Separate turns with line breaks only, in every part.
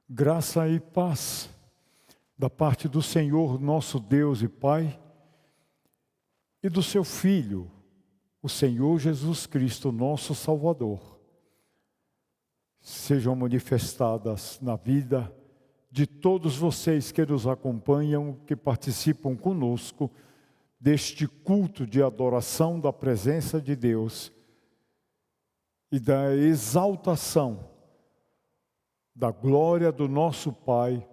Graça e paz da parte do Senhor, nosso Deus e Pai, e do seu Filho, o Senhor Jesus Cristo, nosso Salvador, sejam manifestadas na vida de todos vocês que nos acompanham, que participam conosco deste culto de adoração da presença de Deus e da exaltação da glória do nosso Pai,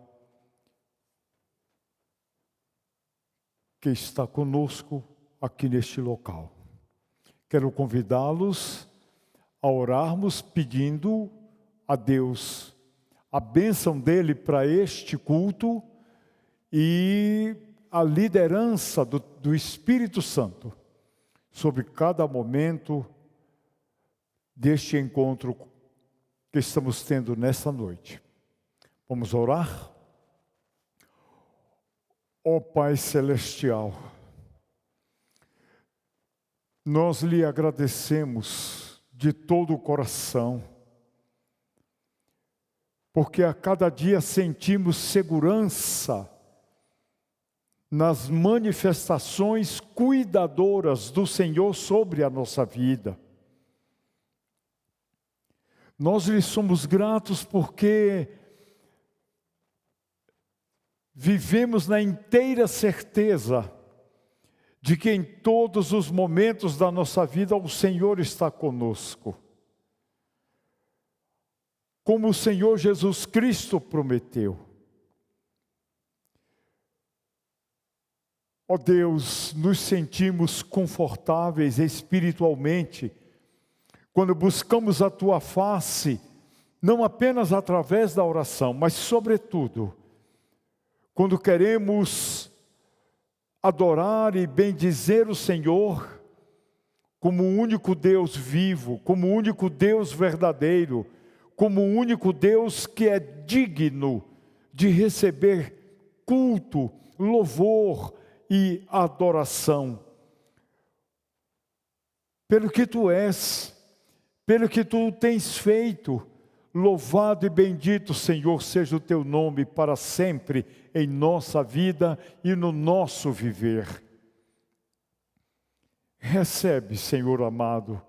que está conosco aqui neste local. Quero convidá-los a orarmos pedindo a Deus a bênção dele para este culto e a liderança do Espírito Santo sobre cada momento deste encontro que estamos tendo nesta noite. Vamos orar? Ó Pai Celestial, nós lhe agradecemos de todo o coração, porque a cada dia sentimos segurança nas manifestações cuidadoras do Senhor sobre a nossa vida. Nós lhe somos gratos porque vivemos na inteira certeza de que em todos os momentos da nossa vida o Senhor está conosco. Como o Senhor Jesus Cristo prometeu. Ó Deus, nos sentimos confortáveis espiritualmente quando buscamos a Tua face, não apenas através da oração, mas sobretudo, quando queremos adorar e bendizer o Senhor como o único Deus vivo, como o único Deus verdadeiro, como o único Deus que é digno de receber culto, louvor e adoração. Pelo que Tu és, pelo que Tu tens feito, louvado e bendito, Senhor, seja o Teu nome para sempre em nossa vida e no nosso viver. Recebe, Senhor amado,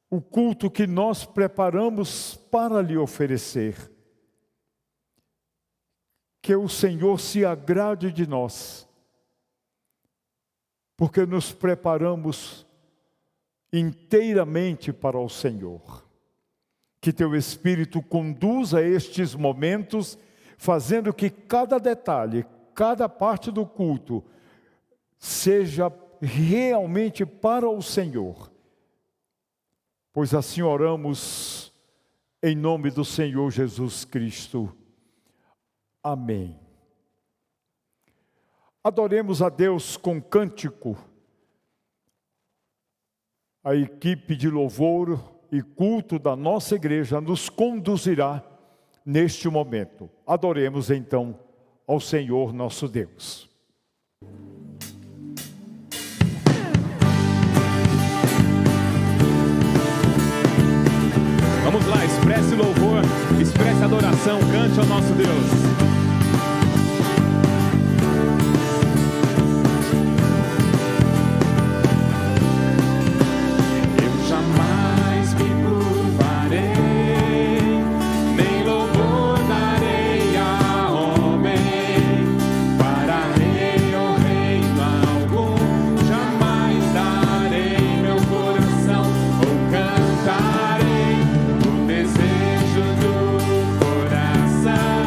o culto que nós preparamos para lhe oferecer. Que o Senhor se agrade de nós, porque nos preparamos inteiramente para o Senhor. Que Teu Espírito conduza estes momentos, fazendo que cada detalhe, cada parte do culto, seja realmente para o Senhor. Pois assim oramos em nome do Senhor Jesus Cristo. Amém. Adoremos a Deus com cântico. A equipe de louvor e culto da nossa igreja nos conduzirá neste momento. Adoremos então ao Senhor nosso Deus.
Vamos lá, expresse louvor, expresse adoração, cante ao nosso Deus.
Cantarei o desejo do coração.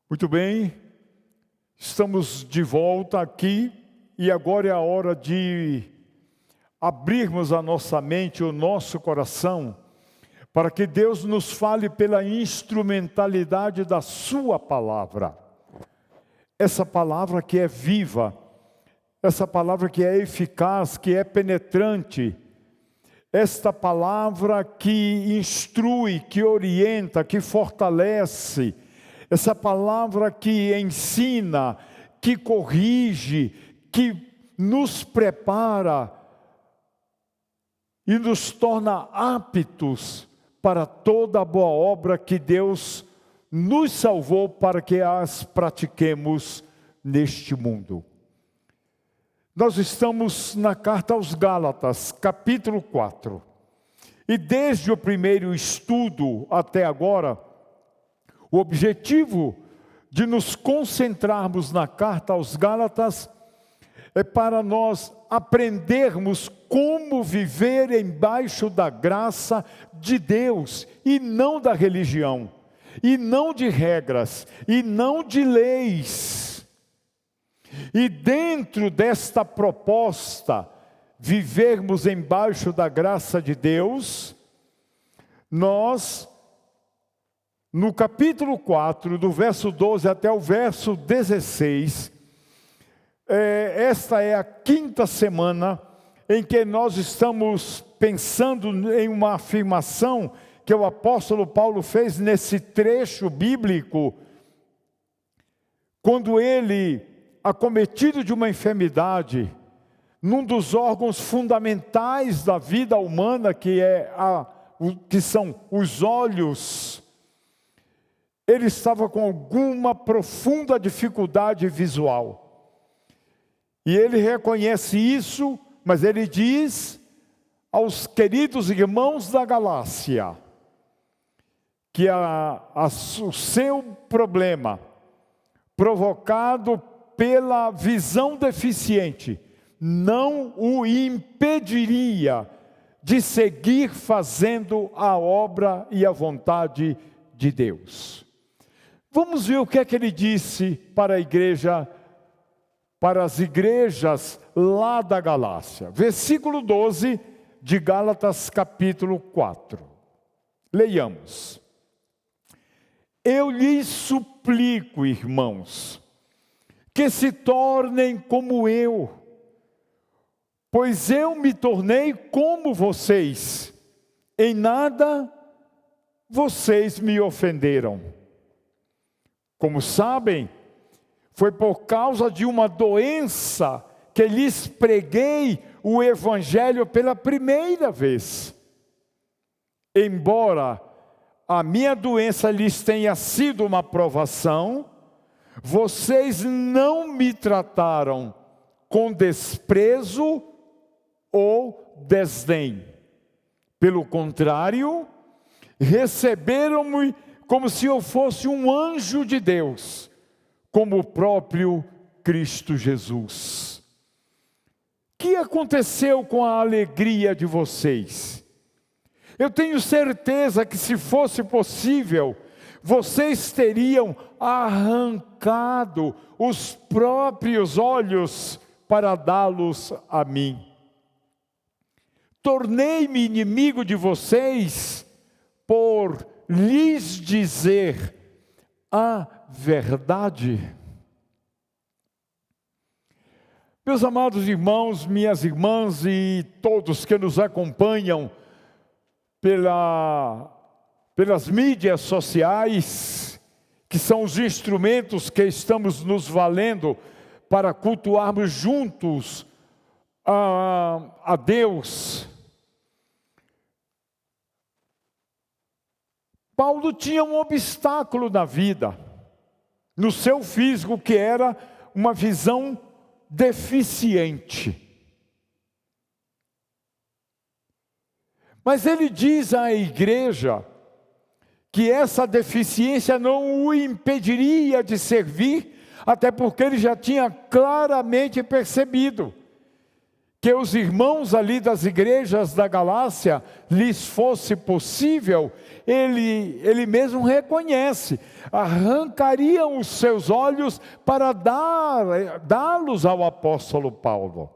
Muito bem, estamos de volta aqui e agora é a hora de abrirmos a nossa mente, o nosso coração, para que Deus nos fale pela instrumentalidade da sua palavra. Essa palavra que é viva, essa palavra que é eficaz, que é penetrante, esta palavra que instrui, que orienta, que fortalece, essa palavra que ensina, que corrige, que nos prepara e nos torna aptos para toda a boa obra que Deus nos salvou para que as pratiquemos neste mundo. Nós estamos na carta aos Gálatas, capítulo 4. E desde o primeiro estudo até agora, o objetivo de nos concentrarmos na carta aos Gálatas é para nós aprendermos como viver embaixo da graça de Deus e não da religião, e não de regras, e não de leis. E dentro desta proposta, vivermos embaixo da graça de Deus, nós, no capítulo 4, do verso 12 até o verso 16, esta é a quinta semana em que nós estamos pensando em uma afirmação que o apóstolo Paulo fez nesse trecho bíblico, quando ele, acometido de uma enfermidade, num dos órgãos fundamentais da vida humana, que são os olhos, ele estava com alguma profunda dificuldade visual. E ele reconhece isso, mas ele diz aos queridos irmãos da Galácia que o seu problema, provocado pela visão deficiente, não o impediria de seguir fazendo a obra e a vontade de Deus. Vamos ver o que é que ele disse para a igreja, para as igrejas lá da Galácia. Versículo 12 de Gálatas capítulo 4. Leiamos. Eu lhes suplico, irmãos, que se tornem como eu, pois eu me tornei como vocês. Em nada vocês me ofenderam. Como sabem, foi por causa de uma doença que lhes preguei o evangelho pela primeira vez. Embora a minha doença lhes tenha sido uma provação, vocês não me trataram com desprezo ou desdém. Pelo contrário, receberam-me como se eu fosse um anjo de Deus, como o próprio Cristo Jesus. O que aconteceu com a alegria de vocês? Eu tenho certeza que, se fosse possível, vocês teriam arrancado os próprios olhos para dá-los a mim. Tornei-me inimigo de vocês por lhes dizer a verdade. Meus amados irmãos, minhas irmãs e todos que nos acompanham pelas mídias sociais, que são os instrumentos que estamos nos valendo para cultuarmos juntos a Deus. Paulo tinha um obstáculo na vida, no seu físico, que era uma visão deficiente. Mas ele diz à igreja que essa deficiência não o impediria de servir, até porque ele já tinha claramente percebido que os irmãos ali das igrejas da Galácia lhes fosse possível, ele mesmo reconhece, arrancariam os seus olhos para dá-los ao apóstolo Paulo.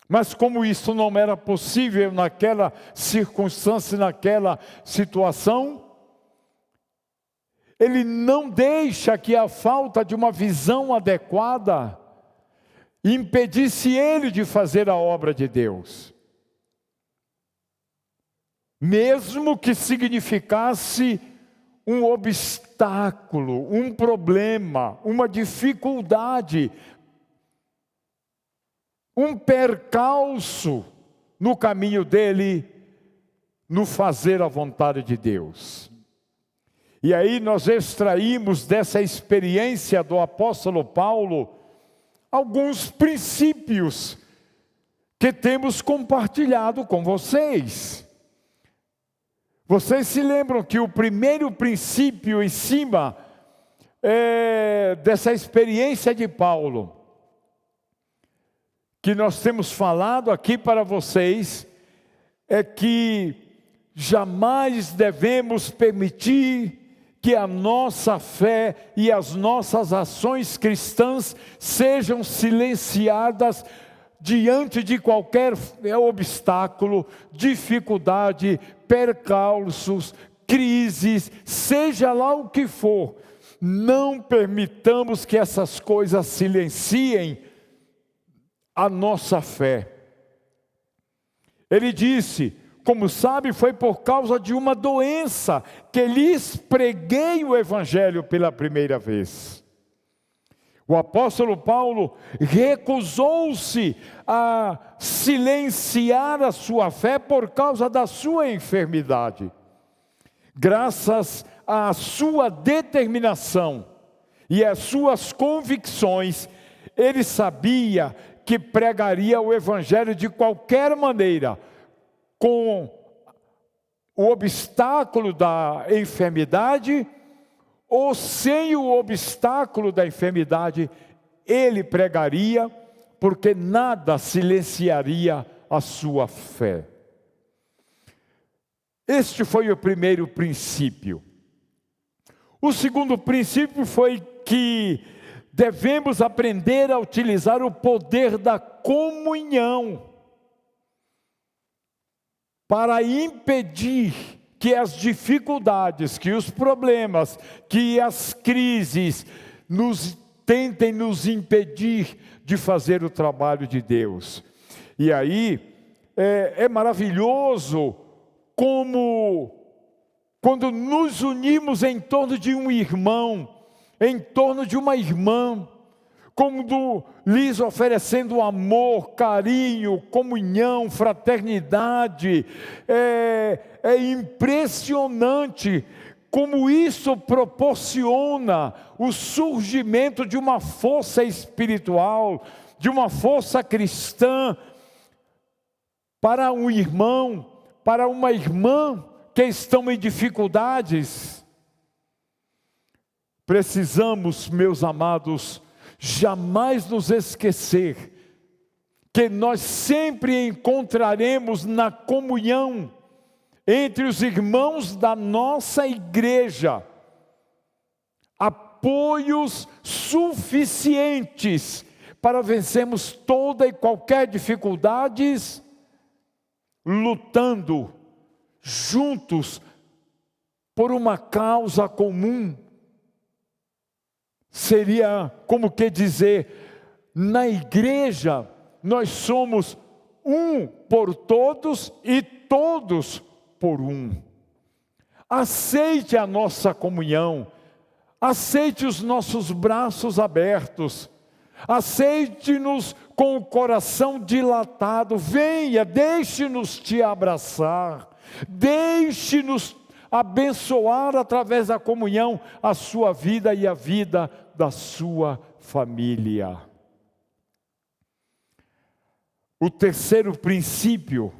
Mas como isso não era possível naquela circunstância, naquela situação, ele não deixa que a falta de uma visão adequada impedisse ele de fazer a obra de Deus. Mesmo que significasse um obstáculo, um problema, uma dificuldade, um percalço no caminho dele, no fazer a vontade de Deus. E aí nós extraímos dessa experiência do apóstolo Paulo alguns princípios que temos compartilhado com vocês. Vocês se lembram que o primeiro princípio em cima dessa experiência de Paulo, que nós temos falado aqui para vocês, é que jamais devemos permitir que a nossa fé e as nossas ações cristãs sejam silenciadas diante de qualquer obstáculo, dificuldade, percalços, crises, seja lá o que for. Não permitamos que essas coisas silenciem a nossa fé. Ele disse: como sabe, foi por causa de uma doença que lhes preguei o Evangelho pela primeira vez. O apóstolo Paulo recusou-se a silenciar a sua fé por causa da sua enfermidade. Graças à sua determinação e às suas convicções, ele sabia que pregaria o Evangelho de qualquer maneira, com o obstáculo da enfermidade ou sem o obstáculo da enfermidade, ele pregaria, porque nada silenciaria a sua fé. Este foi o primeiro princípio. O segundo princípio foi que devemos aprender a utilizar o poder da comunhão para impedir que as dificuldades, que os problemas, que as crises tentem nos impedir de fazer o trabalho de Deus. E aí é maravilhoso como quando nos unimos em torno de um irmão, em torno de uma irmã, como lhes oferecendo amor, carinho, comunhão, fraternidade. É impressionante como isso proporciona o surgimento de uma força espiritual, de uma força cristã, para um irmão, para uma irmã que estão em dificuldades. Precisamos, meus amados, jamais nos esquecer que nós sempre encontraremos na comunhão entre os irmãos da nossa igreja apoios suficientes para vencermos toda e qualquer dificuldades, lutando juntos por uma causa comum. Seria como que dizer, na igreja nós somos um por todos e todos por um. Aceite a nossa comunhão, aceite os nossos braços abertos, aceite-nos com o coração dilatado, venha, deixe-nos te abraçar, deixe-nos abençoar através da comunhão a sua vida e a vida da sua família. O terceiro princípio,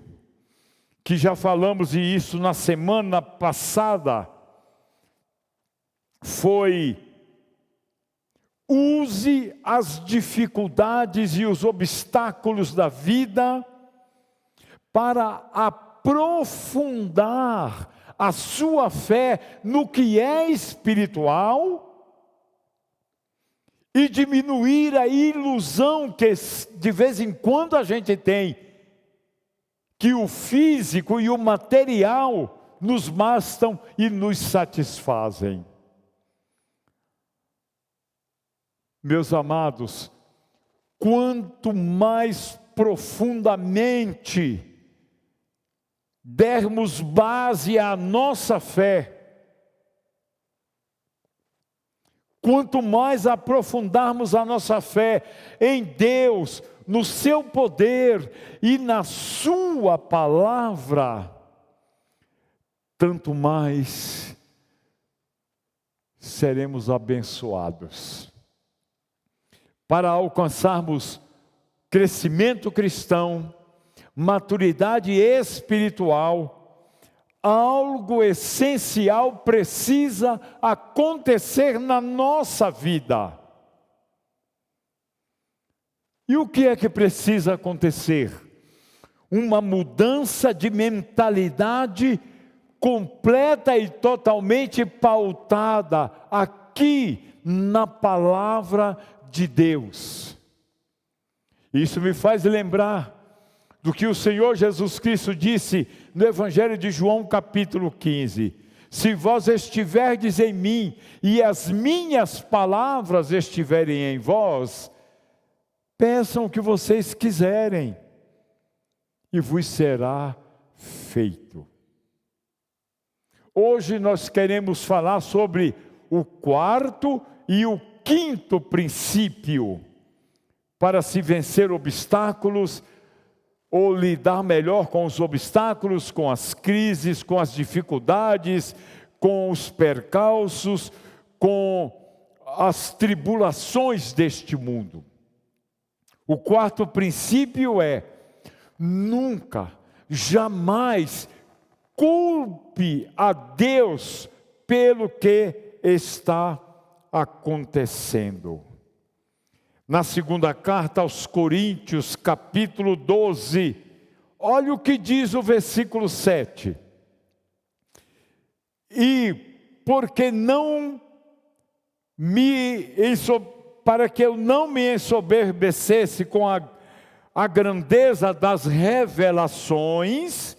que já falamos de isso na semana passada, foi use as dificuldades e os obstáculos da vida para aprofundar a sua fé no que é espiritual e diminuir a ilusão que de vez em quando a gente tem, que o físico e o material nos bastam e nos satisfazem. Meus amados, quanto mais profundamente dermos base à nossa fé, quanto mais aprofundarmos a nossa fé em Deus, no seu poder e na sua palavra, tanto mais seremos abençoados. Para alcançarmos crescimento cristão, maturidade espiritual, algo essencial precisa acontecer na nossa vida. E o que é que precisa acontecer? Uma mudança de mentalidade completa e totalmente pautada aqui na palavra de Deus. Isso me faz lembrar do que o Senhor Jesus Cristo disse no Evangelho de João capítulo 15. Se vós estiverdes em mim e as minhas palavras estiverem em vós, peçam o que vocês quiserem e vos será feito. Hoje nós queremos falar sobre o quarto e o quinto princípio para se vencer obstáculos ou lidar melhor com os obstáculos, com as crises, com as dificuldades, com os percalços, com as tribulações deste mundo. O quarto princípio é: nunca, jamais culpe a Deus pelo que está acontecendo. Na segunda carta aos Coríntios, capítulo 12, olha o que diz o versículo 7. E porque para que eu não me ensoberbecesse com a grandeza das revelações,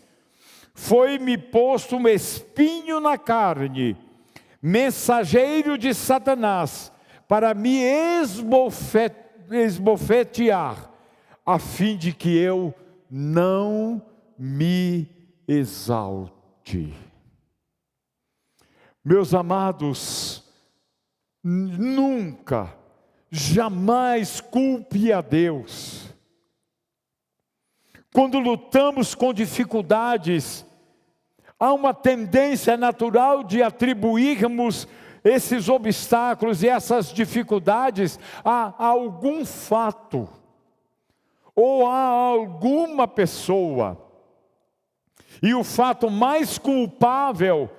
foi-me posto um espinho na carne, mensageiro de Satanás, para me esbofetear, a fim de que eu não me exalte. Meus amados, nunca, jamais culpe a Deus. Quando lutamos com dificuldades, há uma tendência natural de atribuirmos esses obstáculos e essas dificuldades a algum fato ou a alguma pessoa. E o fato mais culpável,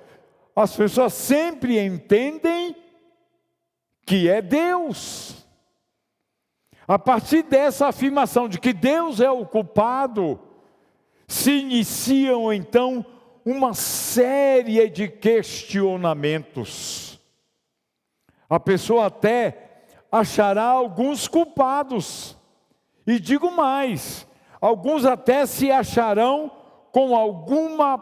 as pessoas sempre entendem que é Deus. A partir dessa afirmação de que Deus é o culpado, se iniciam então uma série de questionamentos. A pessoa até achará alguns culpados. E digo mais, alguns até se acharão com alguma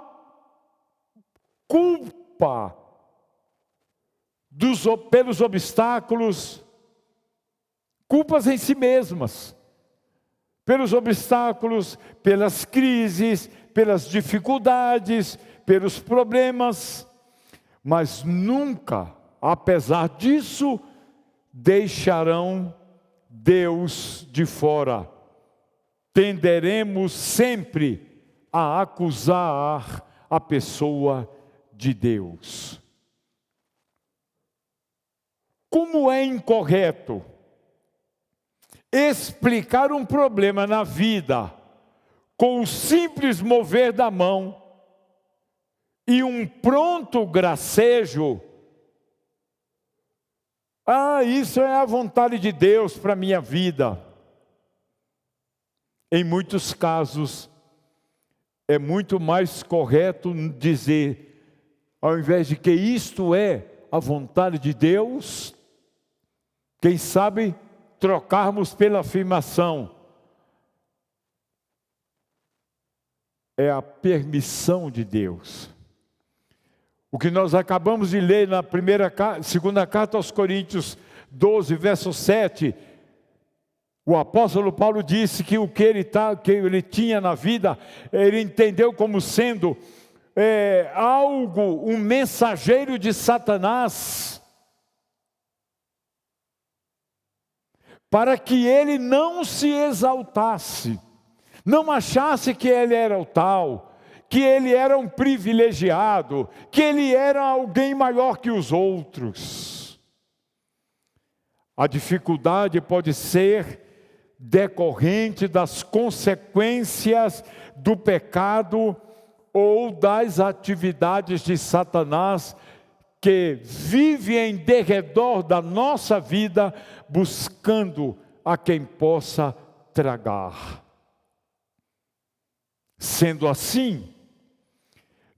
culpa pelos obstáculos, culpas em si mesmas, pelos obstáculos, pelas crises, pelas dificuldades, pelos problemas, mas nunca, apesar disso, deixarão Deus de fora. Tenderemos sempre a acusar a pessoa de Deus. Como é incorreto explicar um problema na vida com o simples mover da mão e um pronto gracejo, Ah, isso é a vontade de Deus para a minha vida. Em muitos casos, é muito mais correto dizer, ao invés de que isto é a vontade de Deus, quem sabe trocarmos pela afirmação, é a permissão de Deus. O que nós acabamos de ler na segunda carta aos Coríntios 12, verso 7, o apóstolo Paulo disse que o que ele tinha na vida, ele entendeu como sendo um mensageiro de Satanás, para que ele não se exaltasse, não achasse que ele era o tal, que ele era um privilegiado, que ele era alguém maior que os outros. A dificuldade pode ser decorrente das consequências do pecado ou das atividades de Satanás que vive em derredor da nossa vida, buscando a quem possa tragar. Sendo assim,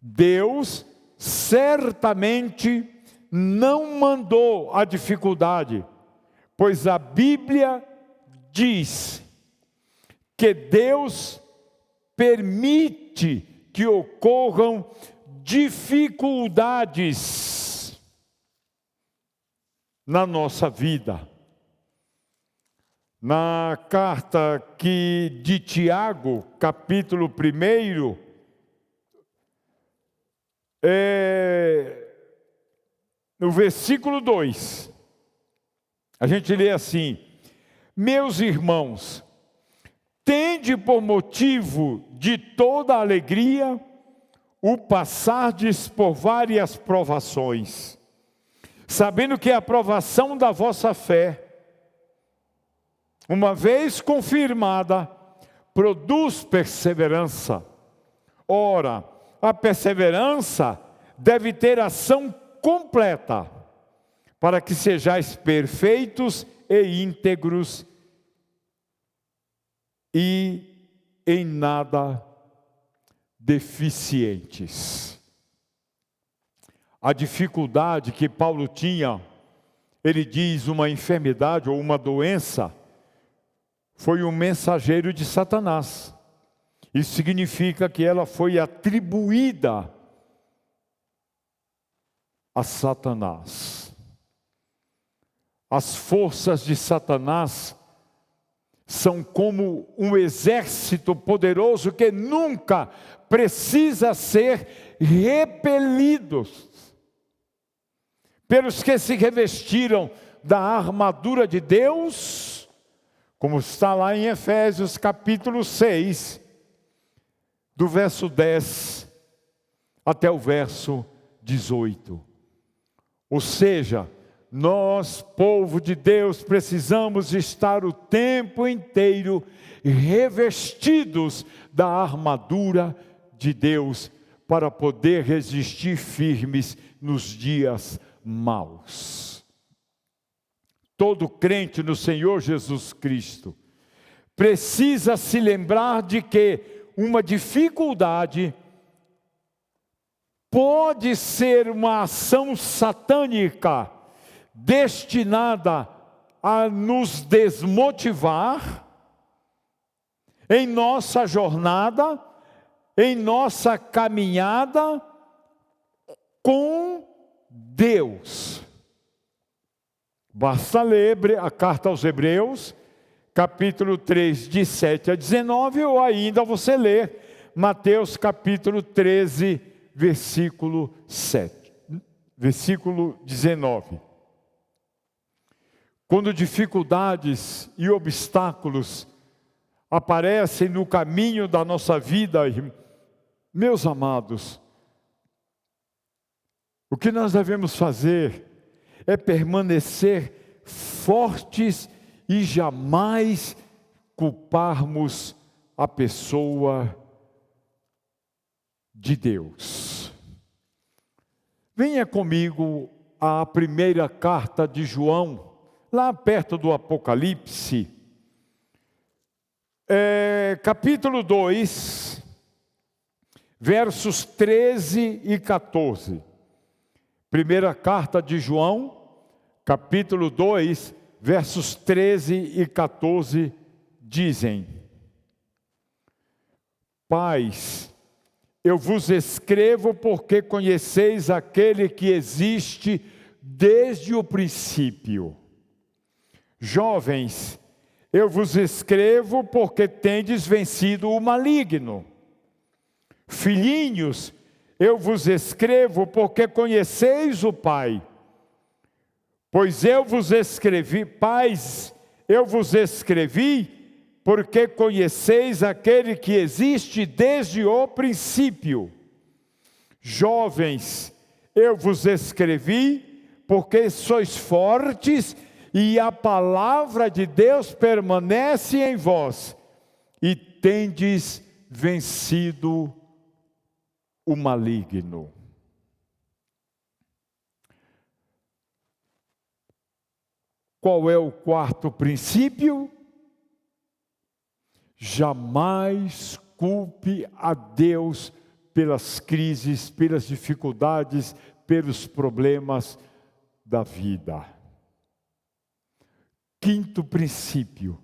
Deus certamente não mandou a dificuldade, pois a Bíblia diz que Deus permite que ocorram dificuldades na nossa vida. Na carta de Tiago, capítulo 1, no versículo 2, a gente lê assim: meus irmãos, tende por motivo de toda alegria o passardes por várias provações, sabendo que a provação da vossa fé, uma vez confirmada, produz perseverança. Ora, a perseverança deve ter ação completa, para que sejais perfeitos e íntegros e em nada deficientes. A dificuldade que Paulo tinha, ele diz uma enfermidade ou uma doença, foi um mensageiro de Satanás. Isso significa que ela foi atribuída a Satanás. As forças de Satanás são como um exército poderoso que nunca precisa ser repelido pelos que se revestiram da armadura de Deus, como está lá em Efésios capítulo 6, do verso 10 até o verso 18. Ou seja, nós, povo de Deus, precisamos estar o tempo inteiro revestidos da armadura de Deus para poder resistir firmes nos dias maus. Todo crente no Senhor Jesus Cristo precisa se lembrar de que uma dificuldade pode ser uma ação satânica destinada a nos desmotivar em nossa jornada, em nossa caminhada com Deus. Basta ler a carta aos Hebreus, capítulo 3, de 7 a 19, ou ainda você ler Mateus capítulo 13, versículo 19. Quando dificuldades e obstáculos aparecem no caminho da nossa vida, meus amados, o que nós devemos fazer é permanecer fortes e jamais culparmos a pessoa de Deus. Venha comigo à primeira carta de João, lá perto do Apocalipse, capítulo 2, versos 13 e 14. Primeira carta de João, capítulo 2, versos 13 e 14, dizem: Pais, eu vos escrevo porque conheceis aquele que existe desde o princípio. Jovens, eu vos escrevo porque tendes vencido o maligno. Filhinhos, eu vos escrevo porque conheceis o Pai. Pois eu vos escrevi, pais, eu vos escrevi porque conheceis aquele que existe desde o princípio. Jovens, eu vos escrevi porque sois fortes e a palavra de Deus permanece em vós e tendes vencido o maligno. Qual é o quarto princípio? Jamais culpe a Deus pelas crises, pelas dificuldades, pelos problemas da vida. Quinto princípio: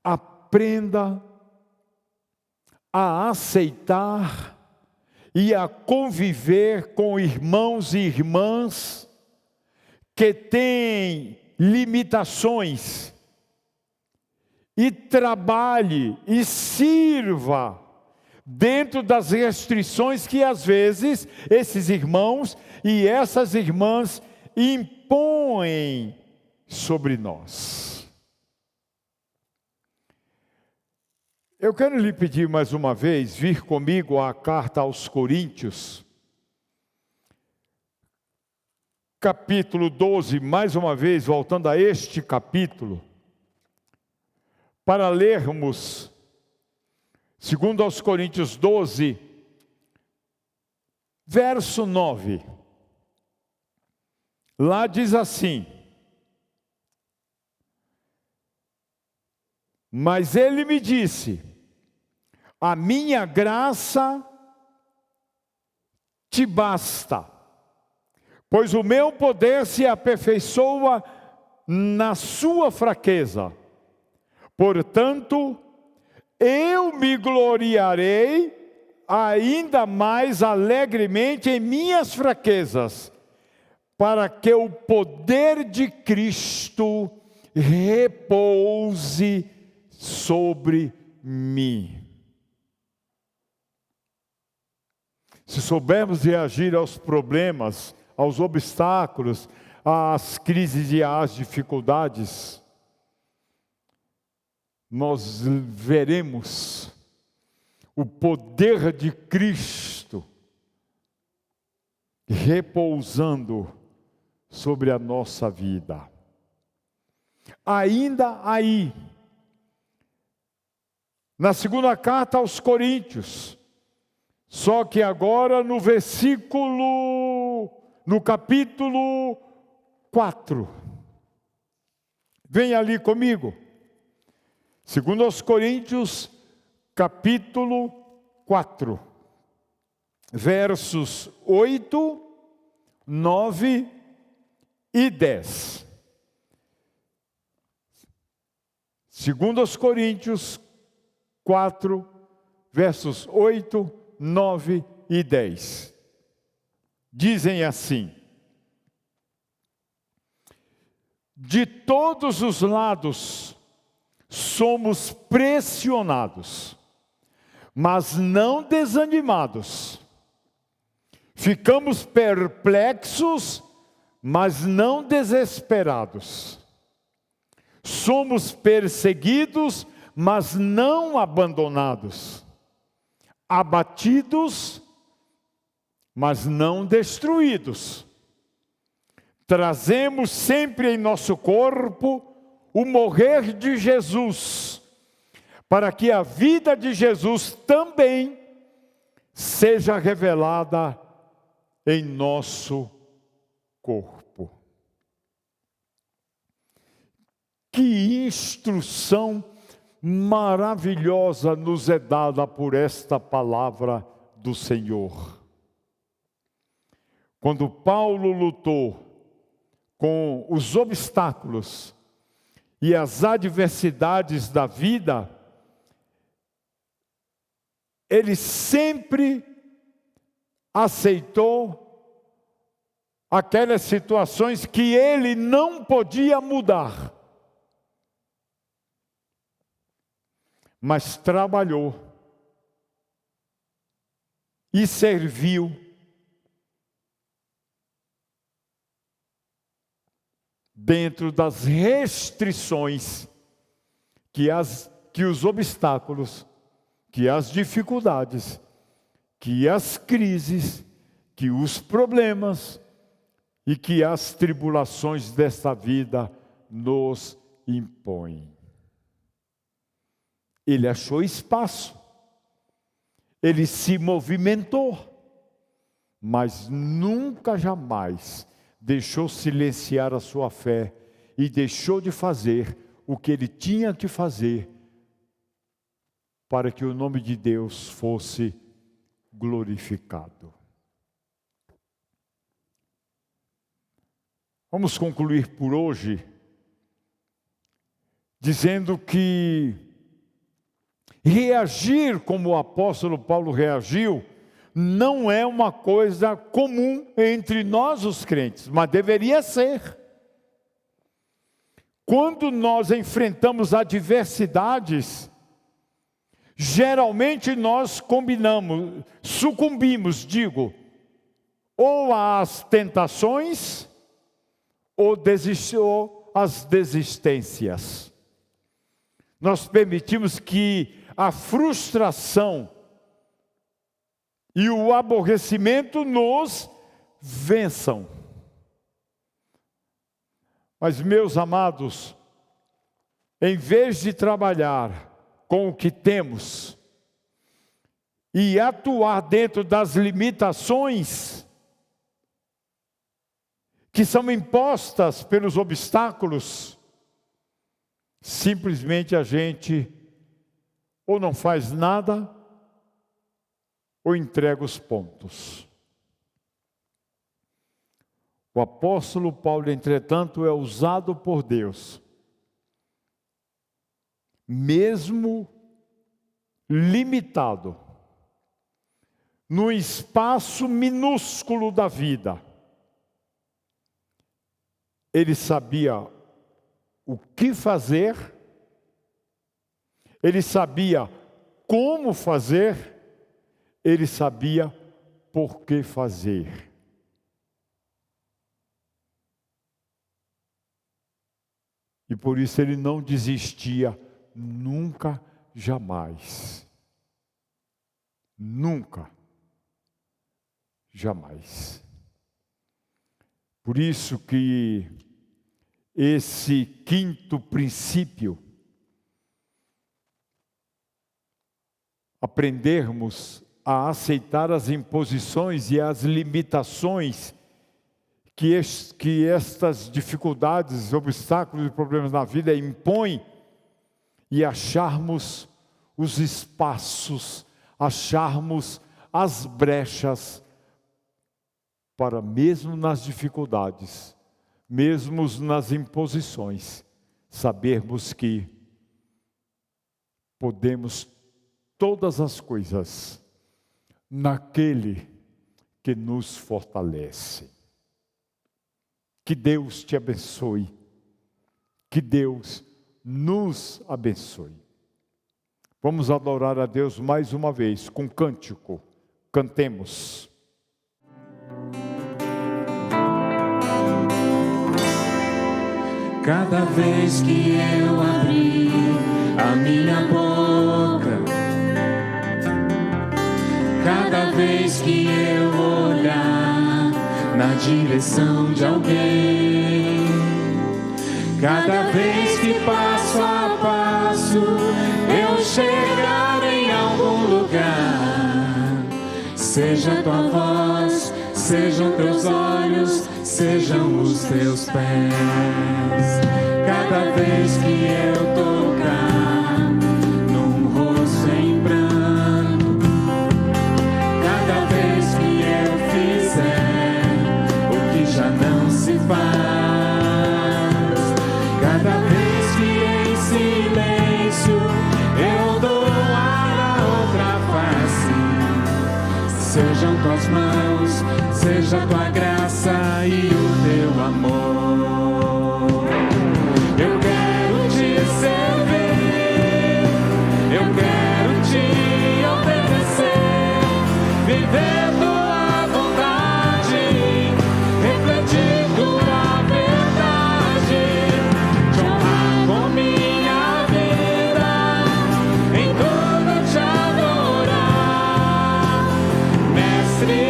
aprenda a aceitar e a conviver com irmãos e irmãs que têm limitações, e trabalhe e sirva dentro das restrições que às vezes esses irmãos e essas irmãs impõem sobre nós. Eu quero lhe pedir mais uma vez, vir comigo à carta aos Coríntios, capítulo 12, mais uma vez, voltando a este capítulo, para lermos, segundo aos Coríntios 12, verso 9. Lá diz assim: Mas ele me disse, a minha graça te basta, pois o meu poder se aperfeiçoa na sua fraqueza. Portanto, eu me gloriarei ainda mais alegremente em minhas fraquezas, para que o poder de Cristo repouse sobre mim. Se soubermos reagir aos problemas, aos obstáculos, às crises e às dificuldades, nós veremos o poder de Cristo repousando sobre a nossa vida. Ainda aí, na segunda carta aos Coríntios, só que agora no capítulo 4. Vem ali comigo. Segundo aos Coríntios, capítulo 4, versos 8, 9 e 10. Segundo aos Coríntios 4, versos 8, 9 e 10. Dizem assim: de todos os lados somos pressionados, mas não desanimados. Ficamos perplexos, mas não desesperados. Somos perseguidos, mas não abandonados. Abatidos, mas não destruídos. Trazemos sempre em nosso corpo o morrer de Jesus, para que a vida de Jesus também seja revelada em nosso corpo. Que instrução maravilhosa nos é dada por esta palavra do Senhor. Quando Paulo lutou com os obstáculos e as adversidades da vida, ele sempre aceitou aquelas situações que ele não podia mudar. Mas trabalhou e serviu dentro das restrições que os obstáculos, que as dificuldades, que as crises, que os problemas e que as tribulações desta vida nos impõem. Ele achou espaço, ele se movimentou, mas nunca jamais deixou silenciar a sua fé e deixou de fazer o que ele tinha que fazer para que o nome de Deus fosse glorificado. Vamos concluir por hoje dizendo que reagir como o apóstolo Paulo reagiu não é uma coisa comum entre nós os crentes, mas deveria ser. Quando nós enfrentamos adversidades, geralmente nós sucumbimos, ou às tentações, ou às desistências. Nós permitimos que a frustração e o aborrecimento nos vençam. Mas, meus amados, em vez de trabalhar com o que temos e atuar dentro das limitações que são impostas pelos obstáculos, simplesmente a gente ou não faz nada ou entrega os pontos. O apóstolo Paulo, entretanto, é usado por Deus, mesmo limitado, no espaço minúsculo da vida. Ele sabia o que fazer, ele sabia como fazer, ele sabia por que fazer. E por isso ele não desistia nunca, jamais. Nunca, jamais. Por isso que esse quinto princípio, aprendermos a aceitar as imposições e as limitações que estas dificuldades, obstáculos e problemas na vida impõem, e acharmos os espaços, acharmos as brechas para, mesmo nas dificuldades, mesmo nas imposições, sabermos que podemos todas as coisas naquele que nos fortalece. Que Deus te abençoe. Que Deus nos abençoe. Vamos adorar a Deus mais uma vez com cântico. Cantemos.
Cada vez que eu abrir a minha boca, cada vez que eu olhar na direção de alguém, cada vez que passo a passo eu chegar em algum lugar, seja tua voz, sejam teus olhos, sejam os teus pés. Cada vez que eu tocar num rosto em branco, cada vez que eu fizer o que já não se faz, cada vez que em silêncio eu dou ar a outra face, sejam tuas mãos, seja tua graça e o teu amor. Eu quero te servir, eu quero te obedecer, viver tua vontade, refletir tua verdade, te honrar com minha vida, em tudo te adorar, mestre.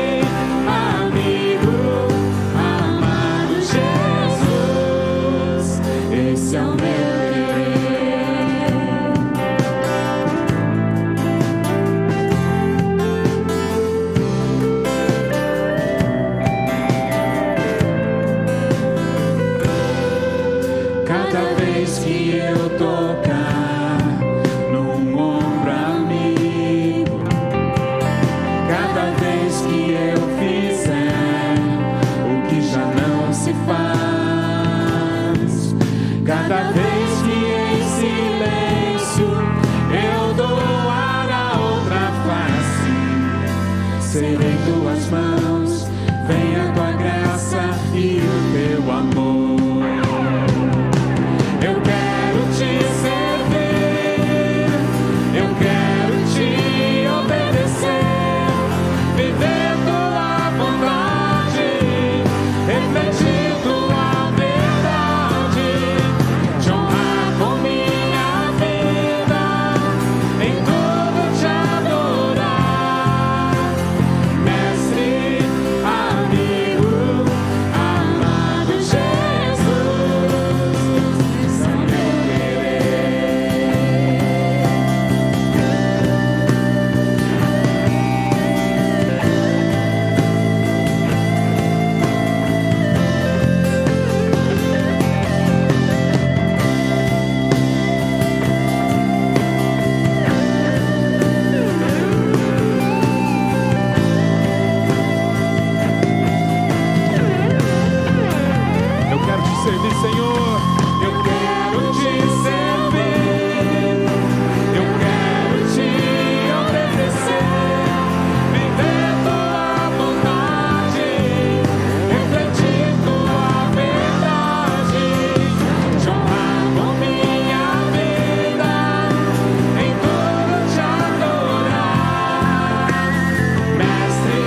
Esse é o meu querer. Cada vez que eu tocar num ombro amigo, cada vez que eu fizer o que já não se faz, cada vez que em silêncio eu dou ar a outra face, serei tuas mãos, venha tua graça e o teu amor. Eu quero te servir, eu quero te obedecer, viver tua vontade, refletir tua verdade, te honrar com minha vida, em tudo te adorar, mestre, amigo, amado Jesus, esse é o meu querer.
Eu quero te servir, Senhor.
Eu quero te servir, eu quero te obedecer, viver tua vontade, refletir tua verdade, te honrar com minha vida, em tudo te adorar, mestre,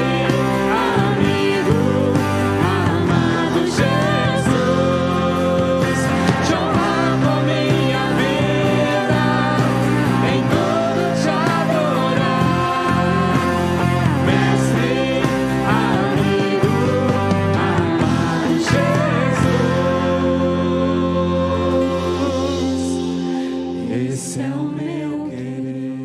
amigo, amado Jesus, te honrar com minha vida, em tudo te adorar, mestre, amigo, amado Jesus, esse é o meu querer.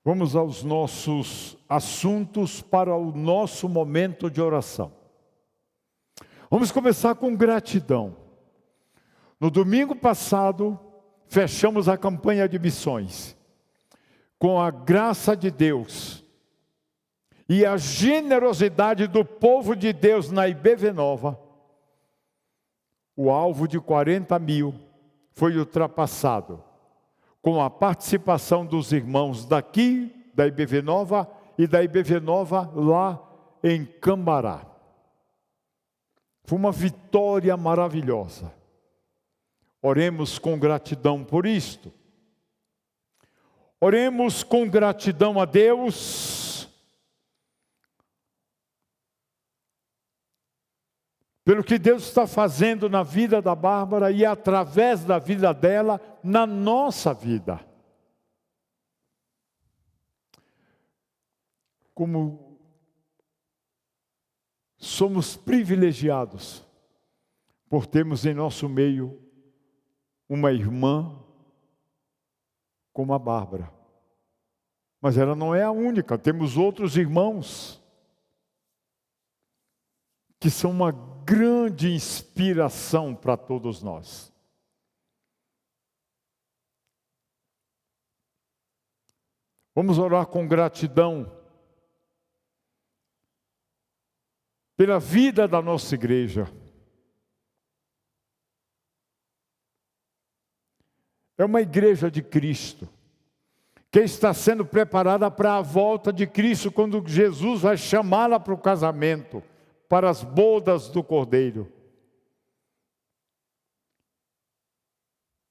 Vamos aos nossos assuntos para o nosso momento de oração. Vamos começar com gratidão. No domingo passado, fechamos a campanha de missões. Com a graça de Deus e a generosidade do povo de Deus na IBV Nova, o alvo de 40 mil foi ultrapassado, com a participação dos irmãos daqui, da IBV Nova, e da IBV Nova lá em Cambará. Foi uma vitória maravilhosa. Oremos com gratidão por isto. Oremos com gratidão a Deus pelo que Deus está fazendo na vida da Bárbara e através da vida dela, na nossa vida. Como somos privilegiados por termos em nosso meio uma irmã como a Bárbara. Mas ela não é a única, temos outros irmãos. que são uma grande inspiração para todos nós. Vamos orar com gratidão pela vida da nossa igreja. É uma igreja de Cristo, que está sendo preparada para a volta de Cristo, quando Jesus vai chamá-la para o casamento, para as bodas do Cordeiro.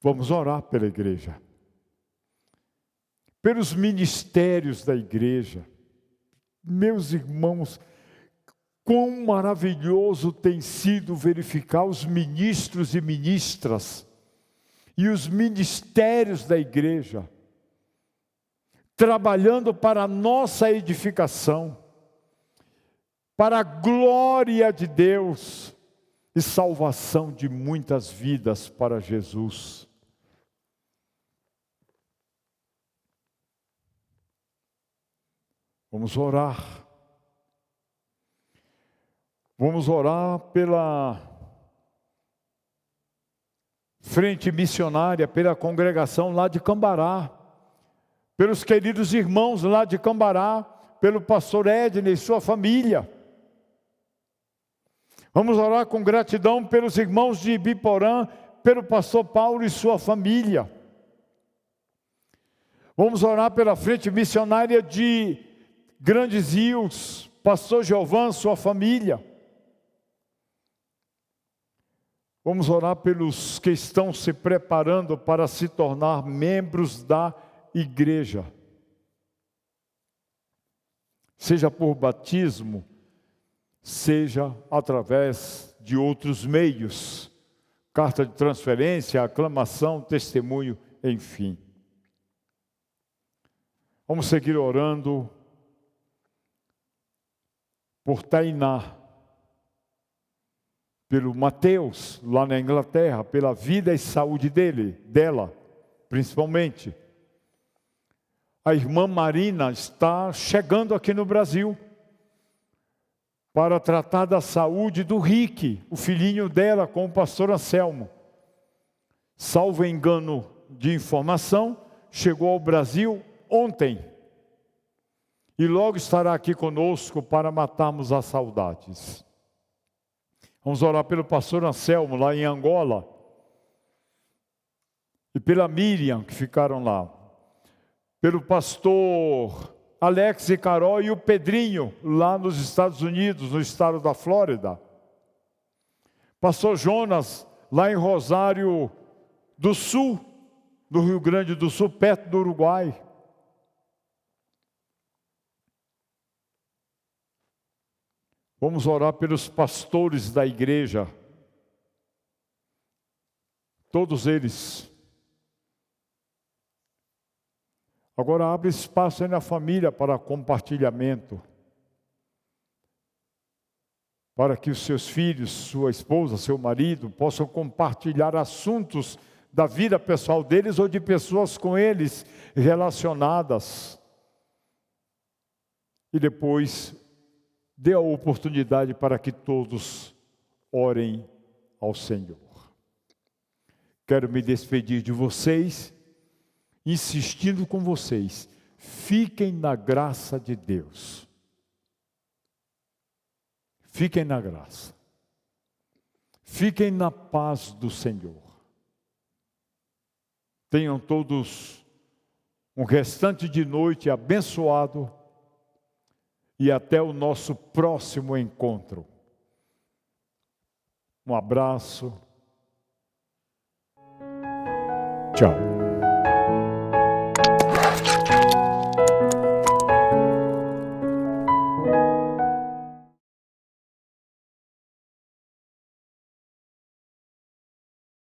Vamos orar pela igreja, pelos ministérios da igreja. Meus irmãos, quão maravilhoso tem sido verificar os ministros e ministras e os ministérios da igreja trabalhando para a nossa edificação, para a glória de Deus e salvação de muitas vidas para Jesus. Vamos orar. Vamos orar pela frente missionária, pela congregação lá de Cambará, pelos queridos irmãos lá de Cambará, pelo pastor Edney e sua família. Vamos orar com gratidão pelos irmãos de Ibiporã, pelo pastor Paulo e sua família. Vamos orar pela frente missionária de Grandes Rios, pastor Giovã, sua família. Vamos orar pelos que estão se preparando para se tornar membros da igreja. Seja por batismo, seja através de outros meios. Carta de transferência, aclamação, testemunho, enfim. Vamos seguir orando por Tainá, pelo Mateus, lá na Inglaterra, pela vida e saúde dela, principalmente. A irmã Marina está chegando aqui no Brasil para tratar da saúde do Rick, o filhinho dela, com o pastor Anselmo. Salvo engano de informação, chegou ao Brasil ontem. E logo estará aqui conosco para matarmos as saudades. Vamos orar pelo pastor Anselmo, lá em Angola. E pela Miriam, que ficaram lá. Pelo pastor Alex e Carol e o Pedrinho, lá nos Estados Unidos, no estado da Flórida. Pastor Jonas, lá em Rosário do Sul, no Rio Grande do Sul, perto do Uruguai. Vamos orar pelos pastores da igreja, todos eles. Agora abre espaço aí na família para compartilhamento, para que os seus filhos, sua esposa, seu marido possam compartilhar assuntos da vida pessoal deles ou de pessoas com eles relacionadas. E depois dê a oportunidade para que todos orem ao Senhor. Quero me despedir de vocês, insistindo com vocês, fiquem na graça de Deus. Fiquem na graça. Fiquem na paz do Senhor. Tenham todos um restante de noite abençoado e até o nosso próximo encontro. Um abraço. Tchau.